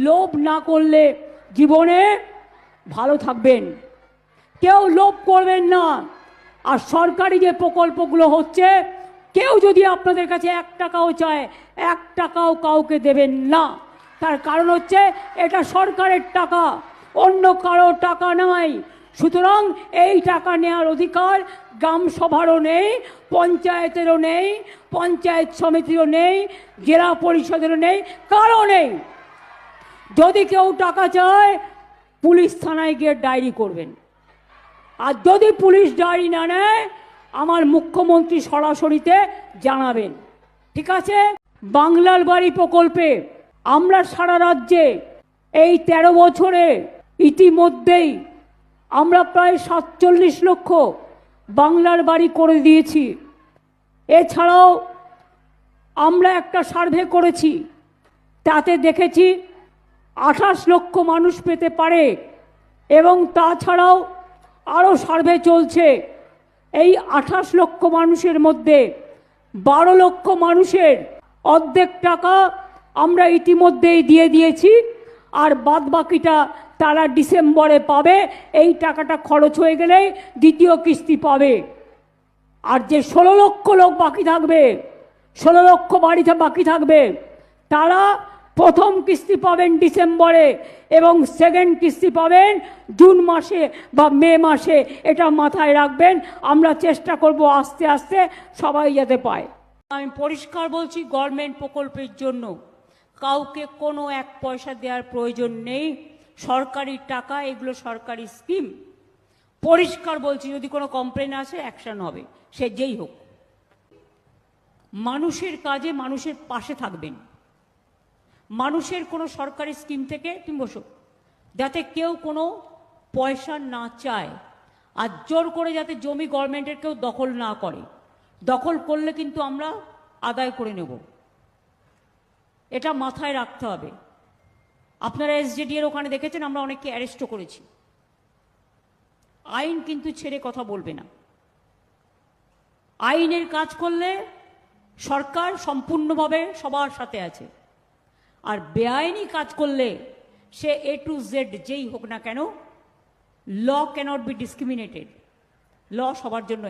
লোভ না করলে জীবনে ভালো থাকবেন। কেউ লোভ করবেন না। আর সরকারি যে প্রকল্পগুলো হচ্ছে, কেউ যদি আপনাদের কাছে 1 টাকাও চায়, 1 টাকাও কাউকে দেবেন না। তার কারণ হচ্ছে এটা সরকারের টাকা, অন্য কারো টাকা নয়। সুতরাং এই টাকা নেওয়ার অধিকার গ্রাম সভারও নেই, পঞ্চায়েতেরও নেই, পঞ্চায়েত সমিতিরও নেই, জেলা পরিষদেরও নেই, কারও নেই। যদি কেউ টাকা চায়, পুলিশ থানায় গিয়ে ডায়েরি করবেন। আর যদি পুলিশ ডায়েরি না নেয়, আমার মুখ্যমন্ত্রী সরাসরিতে জানাবেন। ঠিক আছে? বাংলার বাড়ি প্রকল্পে আমরা সারা রাজ্যে এই 13 বছরে ইতিমধ্যেই আমরা প্রায় 47 লক্ষ বাংলার বাড়ি করে দিয়েছি। এছাড়াও আমরা একটা সার্ভে করেছি, তাতে দেখেছি 28 লক্ষ মানুষ পেতে পারে। এবং তাছাড়াও আরও সার্ভে চলছে। এই 28 লক্ষ মানুষের মধ্যে 12 লক্ষ মানুষের অর্ধেক টাকা আমরা ইতিমধ্যেই দিয়ে দিয়েছি, আর বাদ বাকিটা তারা ডিসেম্বরে পাবে। এই টাকাটা খরচ হয়ে গেলেই দ্বিতীয় কিস্তি পাবে। আর যে 16 লক্ষ লোক বাকি থাকবে, 16 লক্ষ বাড়িতে বাকি থাকবে, তারা প্রথম কিস্তি পাবেন ডিসেম্বরে এবং সেকেন্ড কিস্তি পাবেন জুন মাসে বা মে মাসে। এটা মাথায় রাখবেন। আমরা চেষ্টা করব আস্তে আস্তে সবাই যাতে পায়। আমি পরিষ্কার বলছি, গভর্নমেন্ট প্রকল্পের জন্য কাউকে কোনো 1 পয়সা দেওয়ার প্রয়োজন নেই। সরকারি টাকা, এগুলো সরকারি স্কিম। পরিষ্কার বলছি, যদি কোনো কমপ্লেন আসে অ্যাকশন হবে, সে যেই হোক। মানুষের কাজে মানুষের পাশে থাকবেন। মানুষের কোনো সরকারি স্কিম থেকে তুমি বসো, যাতে কেউ কোনো পয়সা না চায়। আর জোর করে যাতে জমি গভর্নমেন্টের কেউ দখল না করে। দখল করলে কিন্তু আমরা আদায় করে নেব, এটা মাথায় রাখতে হবে। আপনারা SJD এর ওখানে দেখেছেন আমরা অনেককে অ্যারেস্টও করেছি। আইন কিন্তু ছেড়ে কথা বলবে না। আইনের কাজ করলে সরকার সম্পূর্ণভাবে সবার সাথে আছে। আর বেআইনি কাজ করলে সে A to Z যেই হোক না কেন, ল ক্যানট বি ডিসক্রিমিনেটেড। ল সবার জন্য